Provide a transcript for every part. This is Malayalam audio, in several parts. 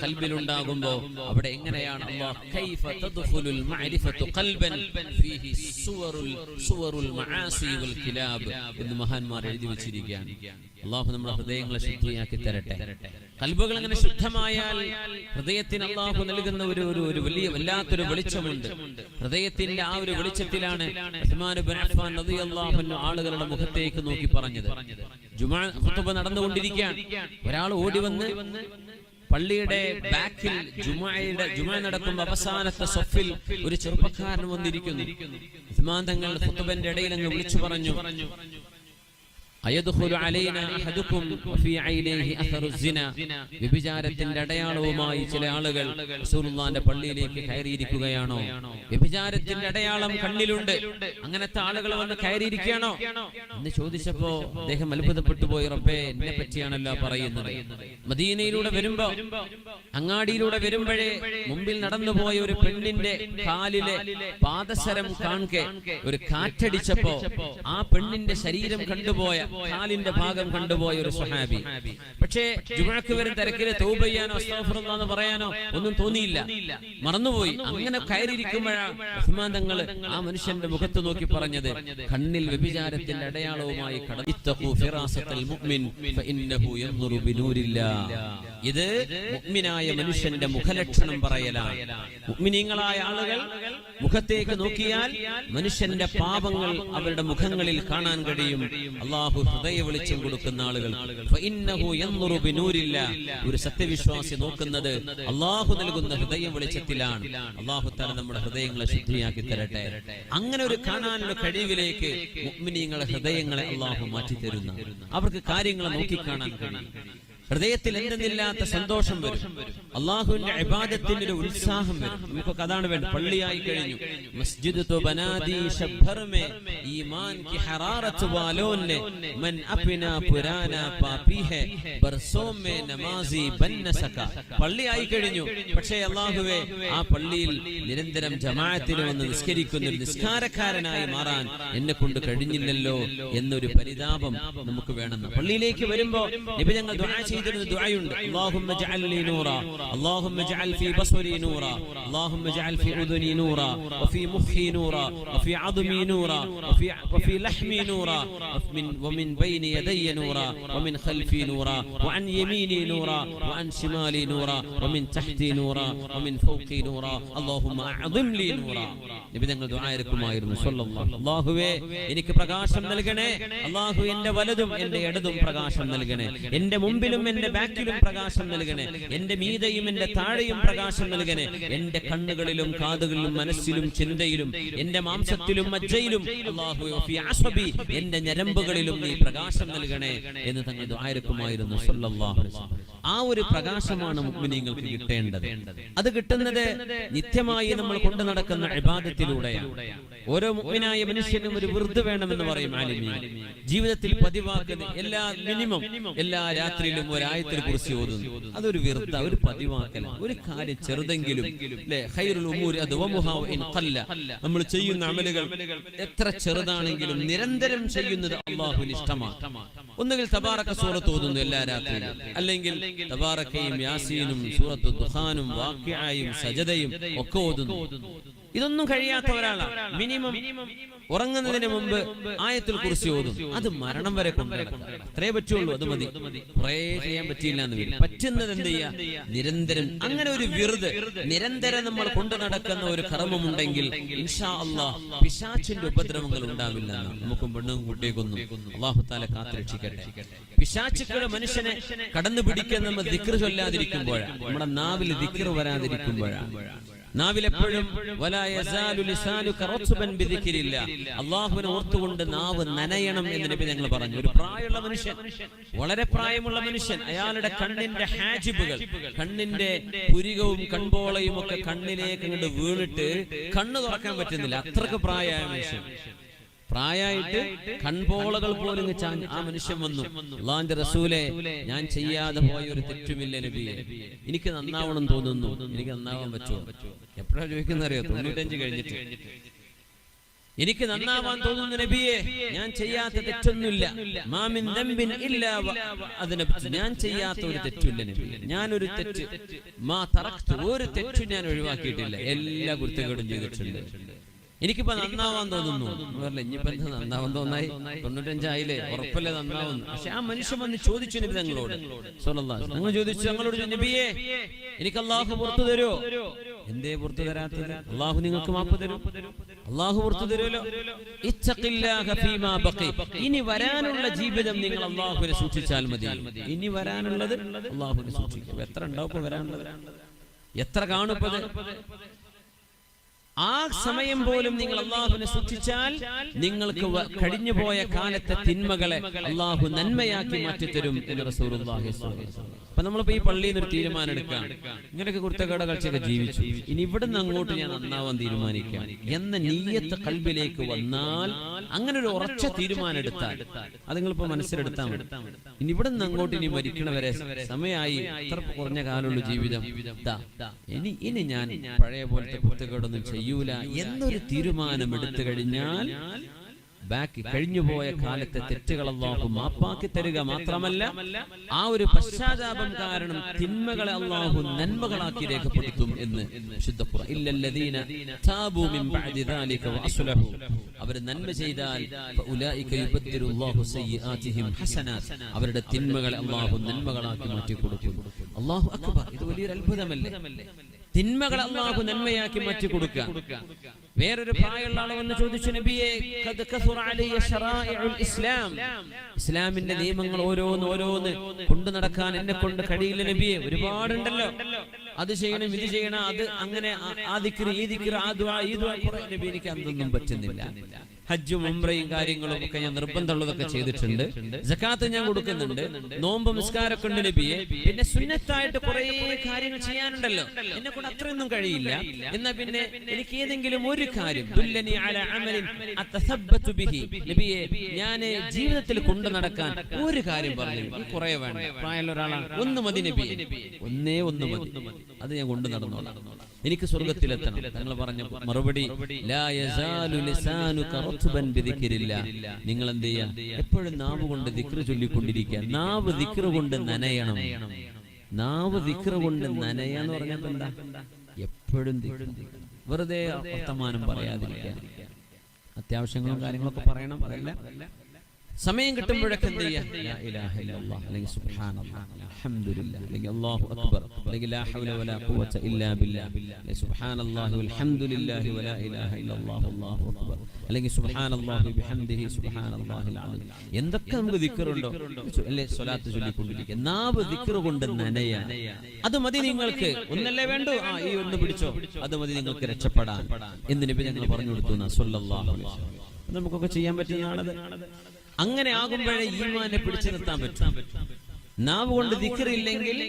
ഖൽബിലുണ്ടാകുമ്പോ അവിടെ എങ്ങനെയാണ് അല്ലാഹ് കൈഫ തദ്ഖുലുൽ മഅരിഫത്തു ഖൽബൻ ഫീഹി സുവറുൽ മആസി വൽ കിലാബ് എന്ന് മഹാന്മാർ എഴുതി വെച്ചിരിക്കുകയാണ്. അല്ലാഹു നമ്മുടെ ഹൃദയങ്ങളെ ശുദ്ധിയാക്കി തരട്ടെ. ഖൽബുകൾ അങ്ങനെ ശുദ്ധമായാൽ ഹൃദയത്തിന് അല്ലാഹു നൽകുന്ന ഒരു വലിയ വല്ലാത്തൊരു വെളിച്ചമുണ്ട്. ഹൃദയത്തിന്റെ ആ ഒരു വെളിച്ചത്തിലാണ് ഉസ്മാൻ ഇബ്നു അഫ്ഫാൻ റളിയല്ലാഹു അൻഹു ആളുകളുടെ മുഖത്തേക്ക് നോക്കി പറഞ്ഞത്. ജുമുഅ ഖുതുബ നടന്നുകൊണ്ടിരിക്കുകയാണ്. ഒരാൾ ഓടി വന്ന് പള്ളിയുടെ ബാക്കിൽ ജുമുഅ നടക്കുമ്പോൾ അവസാനത്തെ സഫിൽ ഒരു ചെറുപ്പക്കാരൻ വന്നിരിക്കുന്നു. ഉസ്മാൻ തങ്ങൾ ഖുതുബന്റെ ഇടയിൽ അങ്ങ് വിളിച്ചു പറഞ്ഞു, അയദ്ഖുലു അലൈനാ അഹദുകും വഫീ ഐനൈഹി അഥറു സിന. വ്യഭിചാരത്തിന്റെ അടയാളവുമായി ചില ആളുകൾ റസൂലുള്ളാഹിന്റെ പള്ളിയിലേക്ക് കയറിയിരിക്കുകയാണോ? വ്യഭിചാരത്തിന്റെ അടയാളം കണ്ണിലുണ്ട്, അങ്ങനത്തെ ആളുകൾ വന്ന് കയറിയിരിക്കുകയാണോ എന്ന് ചോദിച്ചപ്പോ അദ്ദേഹം അത്ഭുതപ്പെട്ടു പോയി. റബ്ബേ, എന്നെ പറ്റിയാണല്ലോ പറയുന്നത്. മദീനയിലൂടെ വരുമ്പോ, അങ്ങാടിയിലൂടെ വരുമ്പോഴേ മുമ്പിൽ നടന്നുപോയ ഒരു പെണ്ണിന്റെ കാലിലെ പാദസരം കാണെ ഒരു കാറ്റടിച്ചപ്പോ ആ പെണ്ണിന്റെ ശരീരം കണ്ടുപോയ, കാലിന്റെ ഭാഗം കണ്ടുപോയ ഒരു സ്വഹാബി. പക്ഷേ ജുമുഅക്ക് വരും തിരക്കില് തൗബ ചെയ്യാനോ അസ്തഗ്ഫിറുല്ലാഹ് എന്ന് പറയാനോ ഒന്നും തോന്നിയില്ല, മറന്നുപോയി. അങ്ങനെ കയറിയിരിക്കുമ്പോഴാണ് ഉസ്മാൻ തങ്ങൾ ആ മനുഷ്യന്റെ മുഖത്ത് നോക്കി പറഞ്ഞത്, കണ്ണിൽ വ്യഭിചാരത്തിന്റെ അടയാളവുമായി ഇത്തഖൂ ഫിറാസത്തൽ മുഅ്മിൻ ഫഇന്നഹു യൻദുറു ബിനൂരില്ലാഹ്. ഇത് മുഅ്മിനായ മനുഷ്യന്റെ മുഖലക്ഷണം പറയലാണ്. മുഅ്മിനീങ്ങളായ ആളുകൾ മുഖത്തേക്ക് നോക്കിയാൽ മനുഷ്യന്റെ പാപങ്ങൾ അവരുടെ മുഖങ്ങളിൽ കാണാൻ കഴിയും. അല്ലാഹു ഹൃദയ വെളിച്ചം കൊടുക്കുന്ന ആളുകൾ ഫഇന്നഹു യൻദുറു ബിനൂരില്ലാഹ്. ഒരു സത്യവിശ്വാസി നോക്കുന്നത് അല്ലാഹു നൽകുന്ന ഹൃദയ വെളിച്ചത്തിലാണ്. അല്ലാഹു തആല നമ്മുടെ ഹൃദയങ്ങളെ ശുദ്ധിയാക്കി തരട്ടെ. അങ്ങനെ ഒരു കാണാനുള്ള കഴിവിലേക്ക് മുഅ്മിനീങ്ങളുടെ ഹൃദയങ്ങളെ അല്ലാഹു മാറ്റി തരുന്നു. അവർക്ക് കാര്യങ്ങളെ നോക്കിക്കാണാൻ കഴിയും. ഹൃദയത്തിൽ എന്തെന്നില്ലാത്ത സന്തോഷം വരും. അള്ളാഹുവിന്റെ ഇബാദത്തിന്റെ ഒരു ഉത്സാഹം വരും. നമുക്കൊക്കെ അതാണ് വേണ്ടത്. പള്ളിയായി കഴിഞ്ഞു, മസ്ജിദ് തോ ബനാദി ശബ്ബർ മേ ഈമാൻ കി ഹറാരത്ത് വാലോൻ നെ മൻ അപ്നാ പുരാനാ പാപി ഹെ ബർസോ മേ നമാസി ബന്ന സക. പള്ളിയായി കഴിഞ്ഞു, പക്ഷേ അള്ളാഹുവേ, ആ പള്ളിയിൽ നിരന്തരം ജമാഅത്തിന് വന്ന് നിസ്കരിക്കുന്ന ഒരു നിസ്കാരക്കാരനായി മാറാൻ എന്നെ കൊണ്ട് കഴിഞ്ഞില്ലല്ലോ എന്നൊരു പരിതാപം നമുക്ക് വേണം. പള്ളിയിലേക്ക് വരുമ്പോ നബി ഞങ്ങൾ ദുആ ദുആയുണ്ട്. അല്ലാഹുമ്മ ജഅൽ ലി നൂറ, അല്ലാഹുമ്മ ജഅൽ ഫീ ബസ്വരി നൂറ, അല്ലാഹുമ്മ ജഅൽ ഫീ ഉദുനി നൂറ, വഫീ മുഖി നൂറ, വഫീ അദ്മി നൂറ, വഫീ ലഹ്മി നൂറ, വമിൻ ബൈനി യദയ്യ നൂറ, വമിൻ ഖൽഫി നൂറ, വഅൻ യമീനി നൂറ, വഅൻ ശിമാലി നൂറ, വമിൻ തഹ്തി നൂറ, വമിൻ ഫൗഖി നൂറ, അല്ലാഹുമ്മ അഅ്ദിം ലി നൂറ. നബി തങ്ങൾ ദുആ ഇറക്കുമായിരുന്നു സല്ലല്ലാഹു. അല്ലാഹുവേ, എനിക്ക് പ്രകാശം നൽകണേ. അല്ലാഹു എന്റെ വലതും എന്റെ ഇടതും പ്രകാശം നൽകണേ. എന്റെ മുമ്പിലും എന്റെ ബാക്കിലും പ്രകാശം നൽകണേ. എന്റെ മീതയും എന്റെ താഴെയും പ്രകാശം നൽകണേ. എന്റെ കണ്ണുകളിലും കാതുകളിലും മനസ്സിലും ചിന്തയിലും എന്റെ മാംസത്തിലും മജ്ജയിലും എന്റെ ഞരമ്പുകളിലും നീ പ്രകാശം നൽകണേ എന്ന് തങ്ങൾ ദുആ ഇറക്കുമായിരുന്നു സല്ലല്ലാഹു അലൈഹി വസല്ലം. ആ ഒരു പ്രകാശമാണ് മുഅ്മിനീങ്ങൾക്ക് കിട്ടേണ്ടത്. അത് കിട്ടുന്നത് നിത്യമായി നമ്മൾ കൊണ്ടു നടക്കുന്ന ഇബാദത്തിലൂടെയാണ്. ഓരോ മുഅ്മിനായ മനുഷ്യനും ഒരു വിർദ് വേണമെന്ന് പറയും ആലിമീൻ. ജീവിതത്തിൽ പതിവാക്കുന്ന എല്ലാ രാത്രിയിലും ഒരു ആയത്തിൽ കുറിച്ച് ഓതുന്നു. അതൊരു വിർദ, ഒരു പതിവാക്കൽ. ഒരു കാര്യം ചെറുതെങ്കിലും ഖൈറുൽ ഉമൂരി അദ്വമുഹാ ഇൻ ഖല്ല. നമ്മൾ ചെയ്യുന്ന അമലുകൾ എത്ര ചെറുതാണെങ്കിലും നിരന്തരം ചെയ്യുന്നത് അല്ലാഹുവിന് ഇഷ്ടമാണ്. ഒന്നുകിൽ തബാറക സൂറത്ത് ഓതുന്നു എല്ലാ രാത്രിയിലും, അല്ലെങ്കിൽ തബാറകയും യാസീനും സൂറത്തു ദുഖാനും വാഖിഅയും സജദയും ഒക്കെ ഓതുന്നു. ഇതൊന്നും കഴിയാത്ത ഒരാളാണ് മിനിമം ഉറങ്ങുന്നതിന് മുമ്പ് ആയത്തുൽ കുർസി ഓതും. അത് മരണം വരെ കൊണ്ടുനടക്കും. അത്രേ പറ്റുള്ളൂ, അത് മതി. കുറേ ചെയ്യാൻ പറ്റിയില്ല എന്ന് വരും. പറ്റുന്നത് എന്ത് ചെയ്യാ? നിരന്തരം അങ്ങനെ ഒരു വിർദ് നിരന്തരം നമ്മൾ കൊണ്ടു നടക്കുന്ന ഒരു കർമ്മമുണ്ടെങ്കിൽ ഇൻഷാ അല്ലാഹ് പിശാചിന്റെ ഉപദ്രവങ്ങൾ ഉണ്ടാവില്ല. നമുക്കും പെണ്ണും കുട്ടിയേക്കൊന്നും അല്ലാഹു തആല കാത്തുരക്ഷിക്കട്ടെ. പിശാചുക്കളെ മനുഷ്യനെ കടന്നു പിടിക്കാൻ നമ്മൾ ദിക്ർ ചൊല്ലാതിരിക്കുമ്പോഴാണ്, നമ്മുടെ നാവിൽ ദിക്ർ വരാതിരിക്കുമ്പോഴാണ്. നാവിലെപ്പോഴും അള്ളാഹുവിനെ ഓർത്തുകൊണ്ട് നാവ് നനയണം എന്ന് നബി ഞങ്ങൾ പറഞ്ഞു. ഒരു പ്രായമുള്ള മനുഷ്യൻ, വളരെ പ്രായമുള്ള മനുഷ്യൻ, അയാളുടെ കണ്ണിന്റെ ഹാജിബുകൾ, കണ്ണിന്റെ പുരികവും കൺപോളയും ഒക്കെ കണ്ണിലേക്ക് അങ്ങോട്ട് വീണിട്ട് കണ്ണ് തുറക്കാൻ പറ്റുന്നില്ല. അത്രക്ക് പ്രായമായ മനുഷ്യൻ, പ്രായമായിട്ട് കൺപോളകൾ പോലും ആ മനുഷ്യൻ വന്നു. അല്ലാഹുവിന്റെ റസൂലേ, ഞാൻ ചെയ്യാതെ പോയ ഒരു തെറ്റുമില്ല നബിയെ, എനിക്ക് നന്നാവണം തോന്നുന്നു, എനിക്ക് നന്നാവാൻ പറ്റുമോ? എപ്പോഴാ ചോദിക്കുന്ന അറിയോ? 95 കഴിഞ്ഞിട്ട്. എനിക്ക് നന്നാവാൻ തോന്നുന്ന നബിയെ, ഞാൻ ചെയ്യാത്ത തെറ്റൊന്നുമില്ല. മാമിൻ ദംബിൻ ഇല്ലാ അദ്നബ്തു, ഞാൻ ചെയ്യാത്ത ഒരു തെറ്റില്ല നബിയെ. ഞാനൊരു തെറ്റ് മാ തറക്തു, ഒരു തെറ്റും ഞാൻ ഒഴിവാക്കിയിട്ടില്ല, എല്ലാ കുറ്റങ്ങളും ചെയ്തിട്ടുണ്ട്. എനിക്കിപ്പോ നന്നാവാൻ തോന്നുന്നു. ഇനിയിപ്പോ എന്താ നന്നാവാൻ തോന്നായി? 95 ആയില്ലേ, ഉറപ്പല്ലേ നന്നാവുന്നു. പക്ഷെ ആ മനുഷ്യൻ വന്ന് ചോദിച്ചു നബി തങ്ങളോട്, നിങ്ങൾ ചോദിച്ചു ഞങ്ങളോട്, നബിയെ എനിക്ക് അള്ളാഹു പുറത്തു തരുമോ? എന്തേ പുറത്തു തരാത്തത്? അള്ളാഹു നിങ്ങൾക്ക് മാപ്പ് തരും, അള്ളാഹു പുറത്തു തരുമല്ലോ. ഇത്തഖില്ലാഹ ഫീമാ ബഖി, ഇനി വരാനുള്ള ജീവിതം നിങ്ങൾ അള്ളാഹുവിനെ സൂക്ഷിച്ചാൽ മതി. ഇനി വരാനുള്ളത് അള്ളാഹുവിനെ സൂക്ഷിക്കും. എത്ര ഉണ്ടാവും വരാനുള്ളത്? എത്ര കാണുപ്പത്? ആ സമയം പോലും നിങ്ങൾ അള്ളാഹുവിനെ സൂക്ഷിച്ചാൽ നിങ്ങൾക്ക് കഴിഞ്ഞുപോയ കാലത്തെ തിന്മകളെ അള്ളാഹു നന്മയാക്കി മാറ്റിത്തരും എന്ന് റസൂലുള്ളാഹി സ്വല്ലല്ലാഹു അലൈഹി വസല്ലം. അപ്പൊ നമ്മളിപ്പോ ഈ പള്ളിയിൽ നിന്ന് ഒരു തീരുമാനം എടുക്കാം, ഇങ്ങനെയൊക്കെ കുർത്തക്കേട് കളിച്ചൊക്കെ ജീവിച്ചു, ഇനി ഇവിടുന്ന് അങ്ങോട്ട് ഞാൻ നന്നാവാൻ തീരുമാനിക്കാം എന്ന നിയ്യത്ത് ഖൽബിലേക്ക് വന്നാൽ, അങ്ങനെ ഒരു ഉറച്ച തീരുമാനം എടുത്താൽ, അത് നിങ്ങളിപ്പോ മനസ്സിലെടുത്താൽ മതി. ഇനി ഇവിടുന്ന് അങ്ങോട്ട് ഇനി മരിക്കണവരെ സമയമായി, അത്ര കുറഞ്ഞ കാലമുള്ള ജീവിതം, ഇനി ഞാൻ പഴയ പോലത്തെ കുർത്തക്കേടൊന്നും ചെയ്യൂല എന്നൊരു തീരുമാനം എടുത്തു കഴിഞ്ഞാൽ ബാക്കി കഴിഞ്ഞുപോയ കാലത്തെ തെറ്റുകൾ അല്ലാഹു മാപ്പാക്കി തരിക മാത്രമല്ല, ആ ഒരു പശ്ചാത്താപം കാരണം തിന്മകളെ അല്ലാഹു നന്മകളാക്കി രേഖപ്പെടുത്തും എന്ന് വിശുദ്ധ ഖുർആൻ. ഇല്ലല്ലദീന താബൂ മിൻ ബഅദി ദാലിക വഅസ്ലഹു, അവർ നന്മ ചെയ്താൽ ഫഉലൈക യുബദ്ദിലുല്ലാഹു സയ്യിആതിഹിം ഹസനാത്, അവരുടെ തിന്മകളെ അല്ലാഹു നന്മകളാക്കി മാറ്റി കൊടുക്കും. അല്ലാഹു അക്ബർ! ഇത് വലിയൊരു അത്ഭുതമല്ലേ? തിന്മകൾ അല്ലാഹു നന്മയാക്കി മാറ്റി കൊടുക്കുക. വേറൊരു പ്രായമുള്ള ആൾ വന്ന് ചോദിച്ചു, നബിയെ ഖദ് കസുറ അലയ്യ ശറാഇഉൽ ഇസ്ലാം, ഇസ്ലാമിന്റെ നിയമങ്ങൾ ഓരോന്ന് കൊണ്ടു നടക്കാൻ എന്നെ കൊണ്ട് കഴിയില്ല നബിയെ. ഒരുപാടുണ്ടല്ലോ, അത് ചെയ്യണം, ഇത് ചെയ്യണം, അത് അങ്ങനെ, ആ ദിക്ർ, ഈ ദിക്ർ, ആ ദുആ, ഈ ദുആ, നബി എനിക്ക് അതൊന്നും പറ്റുന്നില്ല. ഹജ്ജും ഉംറയും കാര്യങ്ങളും ഒക്കെ ഞാൻ നിർബന്ധമുള്ളതൊക്കെ ചെയ്തിട്ടുണ്ട്, സകാത്ത് ഞാൻ കൊടുക്കുന്നുണ്ട്, നോമ്പ് നിസ്കാരമൊക്കെ ഉണ്ട് നബിയെ, പിന്നെ സുന്നത്തായിട്ട് കുറെ കാര്യങ്ങൾ ചെയ്യാനുണ്ടല്ലോ, എന്നെ കൊണ്ട് അത്രയൊന്നും കഴിയില്ല. എന്നാ പിന്നെ എനിക്ക് ഏതെങ്കിലും ഒരു കാര്യം, ദുല്ലനി അലാ അമലിൻ അതസബ്ബതു ബിഹി, നബിയെ ഞാൻ ജീവിതത്തിൽ കൊണ്ടു നടക്കാൻ ഒരു കാര്യം പറഞ്ഞു. കുറെ വേണ്ട, പ്രായമുള്ള ഒരാളാണ്, ഒന്ന് മതി നബിയെ, ഒന്ന് മതി, അത് ഞാൻ കൊണ്ടു നടന്നോളാം, എനിക്ക് സ്വർഗ്ഗത്തിലെത്തണം. തങ്ങൾ പറഞ്ഞ മറുപടി, ലാ യസാലു ലിസാനുക റത്ബൻ ബിദിക്രില്ലാ, നിങ്ങൾ എന്ത് ചെയ്യാ? എപ്പോഴും നാവ് കൊണ്ട് ദിക്ർ ചൊല്ലിക്കൊണ്ടിരിക്കുക. നാവ് ദിക്ർ കൊണ്ട് നനയണം. നാവ് ദിക്ർ കൊണ്ട് നനയാന്ന് പറഞ്ഞാൽ എന്താ? എപ്പോഴും വെറുതെ വർത്തമാനം പറയാതിരിക്കുക, അത്യാവശ്യങ്ങളും കാര്യങ്ങളൊക്കെ പറയണം. അതല്ല, സമയം കിട്ടുമ്പോഴൊക്കെ എന്ത് ചെയ്യാ? ലാ ഇലാഹ ഇല്ലല്ലാഹ്, അല്ലെങ്കിൽ സുബ്ഹാനല്ലാഹ്, അൽഹംദുലില്ലാഹ്, അല്ലെങ്കിൽ അല്ലാഹു അക്ബർ, അല്ലെങ്കിൽ ലാ ഹൗല വലാ ഖുവത ഇല്ലാ ബില്ലാഹ്, അല്ലെങ്കിൽ സുബ്ഹാനല്ലാഹി വൽഹംദുലില്ലാഹി വലാ ഇലാഹ ഇല്ലല്ലാഹ് അല്ലാഹു അക്ബർ, അല്ലെങ്കിൽ സുബ്ഹാനല്ലാഹി ബിഹംദിഹി സുബ്ഹാനല്ലാഹിൽ അലീം. എന്തൊക്കെ നമുക്ക് ദിക്റുണ്ടോ അല്ലേ, സ്വലാത്ത് ചൊല്ലിക്കൊണ്ടിരിക്കുക. നാവ് ദിക്ർ കൊണ്ട് നനയാ, അത് മതി നിങ്ങൾക്ക്. ഒന്നല്ലേ വേണ്ടു, ഈ ഒന്ന് പിടിച്ചോ, അത് മതി നിങ്ങൾക്ക് രക്ഷപ്പെടാൻ എന്ന് നബി ഞങ്ങൾ പറഞ്ഞു കൊടുത്തു സല്ലല്ലാഹു അലൈഹി വസല്ലം. നമുക്കൊക്കെ ചെയ്യാൻ പറ്റുന്നതാണത്. അങ്ങനെ ആകുമ്പോഴേ ഈമാനെ പിടിച്ചു നിർത്താൻ പറ്റും. നാവ് കൊണ്ട് ദിക്ർ ഇല്ലെങ്കിൽ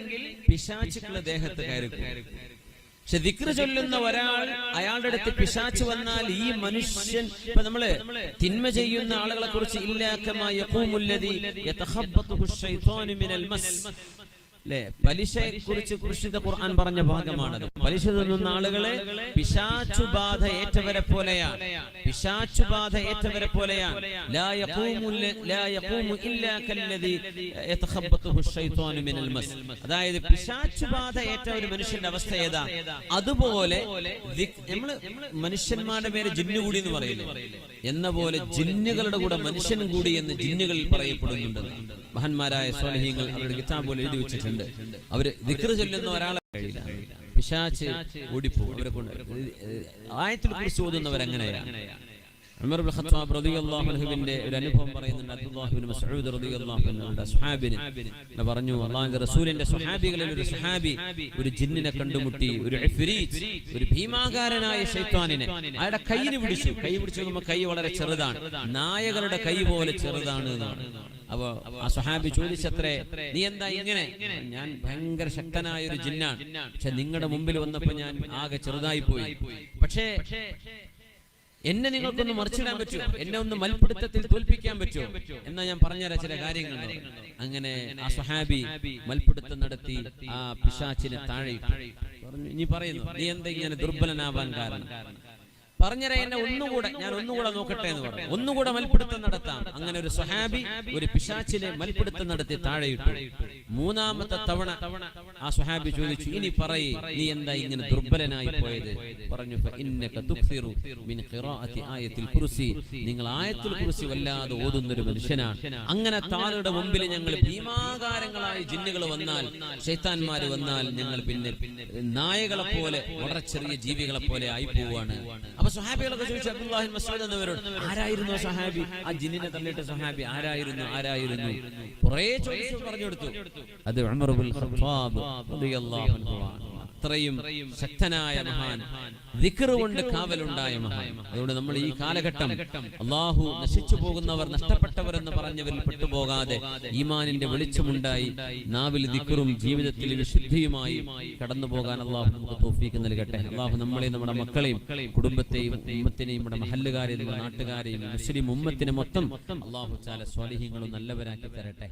പിശാചുക്കളുടെ ദേഹത്ത് കയറിക്കും. പക്ഷെ ദിക്ർ ചൊല്ലുന്ന ഒരാൾ, അയാളുടെ അടുത്ത് പിശാച് വന്നാൽ ഈ മനുഷ്യൻ, ഇപ്പൊ നമ്മള് തിന്മ ചെയ്യുന്ന ആളുകളെ കുറിച്ച് ഇല്ലാക്കമാ യഖൂമുല്ലദി യതഖബ്ബതുഹു ശൈത്വാനു മിനൽ മസ്, പലിശയെ കുറിച്ച് കുർശിത ഖുർആൻ പറഞ്ഞ ഭാഗമാണത്. പലിശ തിന്നുന്ന ആളുകളെ പിശാചുബാധ ഏറ്റവരെ പോലെയാണ്, പിശാചുബാധ ഏറ്റവരെ പോലെയാണ്. ലാ യഖൂമു ഇല്ലാ കല്ലദി യതഖബ്ബതുഹു ശൈത്വാനു മിനൽ മസ്, അതായത് പിശാചുബാധ ഏറ്റ ഒരു മനുഷ്യന്റെ അവസ്ഥ ഏതാ? അതുപോലെ നമ്മള് മനുഷ്യന്മാരുടെ പേര് ജിന്നു കൂടി എന്ന് പറയില്ലേ, എന്ന പോലെ ജിന്നുകളുടെ കൂടെ മനുഷ്യനും കൂടി എന്ന് ജിന്നുകൾ പറയപ്പെടുന്നുണ്ട്. മഹാന്മാരായ സ്വാലിഹീങ്ങൾ അവരുടെ കിതാബുകൾ എഴുതി വെച്ചിട്ടുണ്ട്. അവര് ദിക്ർ ചൊല്ലുന്ന ഒരാളെ കഴിയില്ല, പിശാച് ഓടിപ്പോകും അവരെ കൊണ്ട്. ആയത്തുൽ കുർസി ഓതുന്നവരങ്ങനെയാണ്. ഉമർ ഇബ്നു ഖത്താബ് റളിയല്ലാഹു അൻഹുവിന്റെ ഒരു അനുഭവം പറയുന്നുണ്ട്. അബ്ദുല്ലാഹി ഇബ്നു മസ്ഊദ് റളിയല്ലാഹു അൻഹുവിന്റെ സ്വഹാബിനെ പറഞ്ഞു, അല്ലാഹുവിന്റെ റസൂലിന്റെ സ്വഹാബികളിൽ ഒരു സ്വഹാബി ഒരു ജിന്നിനെ കണ്ടുമുട്ടി, ഒരു ഇഫ്രീത്ത്, ഒരു ഭീമാകാരനായ ശൈത്താനിനെ അയാളുടെ കൈയിന് പിടിച്ചു. കൈ പിടിച്ചു നോക്കുമ്പോൾ കൈ വളരെ ചെറുതാണ്, നായകളുടെ കൈ പോലെ ചെറുതാണ് എന്നാണ്. അപ്പൊ ആ സ്വഹാബി ചോദിച്ചത്രേ, നീ എന്താ ഇങ്ങനെ? ഞാൻ ഭയങ്കര ശക്തനായ ഒരു ജിന്നാണ്, പക്ഷെ നിങ്ങളുടെ മുമ്പിൽ വന്നപ്പോ ഞാൻ ആകെ ചെറുതായി പോയി. പക്ഷേ എന്നെ നിങ്ങൾക്കൊന്ന് മറിച്ചിടാൻ പറ്റുമോ? എന്നെ ഒന്ന് മൽപിടുത്തത്തിൽ തോൽപ്പിക്കാൻ പറ്റുമോ? എന്നാ ഞാൻ പറഞ്ഞുതരാം ചില കാര്യങ്ങൾ. അങ്ങനെ ആ സ്വഹാബി മൽപിടുത്തം നടത്തി ആ പിശാചിനെ താഴെ പറഞ്ഞു. ഇനി പറയുന്നു, നീ എന്താ ഇങ്ങനെ ദുർബലനാവാൻ കാരണം? പറഞ്ഞുതരാ എന്നെ ഒന്നുകൂടെ, ഞാൻ ഒന്നുകൂടെ നോക്കട്ടെ എന്ന് പറഞ്ഞു. ഒന്നുകൂടെ മൽപ്പിടുത്തം നടത്താം. അങ്ങനെ ഒരു സ്വഹാബി ഒരു പിശാചിനെ മൽപ്പിടുത്തം നടത്തി താഴെയിട്ടു. മൂന്നാമത്തെ തവണ ആ സ്വഹാബി ചോദിച്ചു, ഇനി പറയ്, നീ എന്താ ഇങ്ങനെ ദുർബലനായി പോയത്? പറഞ്ഞു, നിങ്ങൾ ആയത്തുൽ കുർസി വല്ലാതെ ഓതുന്നൊരു മനുഷ്യനാണ്. അങ്ങനെ താങ്കളുടെ മുമ്പിൽ ഞങ്ങൾ ഭീമാകാരങ്ങളായ ജിന്നുകൾ വന്നാൽ, ശൈത്താന്മാര് വന്നാൽ, ഞങ്ങൾ പിന്നെ നായകളെ പോലെ, വളരെ ചെറിയ ജീവികളെ പോലെ ആയി പോവാണ്. അപ്പൊ സ്വഹാബികളൊക്കെ ചോദിച്ചു, അബ്ദുല്ലാഹി മസ്ഊദ് എന്നവരോട്, ആരായിരുന്നു സ്വഹാബി? ആ ജിന്നിനെ തള്ളിയിട്ട സ്വഹാബി ആരായിരുന്നു? കുറെ ചോദിച്ചു പറഞ്ഞു കൊടുത്തു. അത് ഉമർ ഇബ്നുൽ ഖത്താബ് റളിയല്ലാഹു അൻഹു. അത്രയും ശക്തനായ മഹാൻ, ദിക്ർ കൊണ്ട് കാവലുണ്ടായ മഹാൻ. അതുകൊണ്ട് നമ്മൾ ഈ കാലഘട്ടം അല്ലാഹു നശിച്ചു പോകുന്നവർ, നഷ്ടപ്പെട്ടവർ എന്ന് പറഞ്ഞവരിൽ പെട്ടുപോകാതെ ഈമാനിന്റെ വെളിച്ചമുണ്ടായി നാവിൽ ദിക്റും ജീവിതത്തിൽ വിശുദ്ധിയുമായി കടന്നു പോകാൻ അല്ലാഹു നമുക്ക് തൗഫീഖ് നൽകട്ടെ. അല്ലാഹു നമ്മളെയും നമ്മുടെ മക്കളെയും കുടുംബത്തെയും ഉമ്മത്തിനെയും നമ്മുടെ മഹല്ലുകാരെയും നാട്ടുകാരെയും മുസ്ലിം ഉമ്മത്തിനെ മൊത്തം അല്ലാഹു തആല സ്വാലിഹീങ്ങളും നല്ലവരാക്കി തരട്ടെ.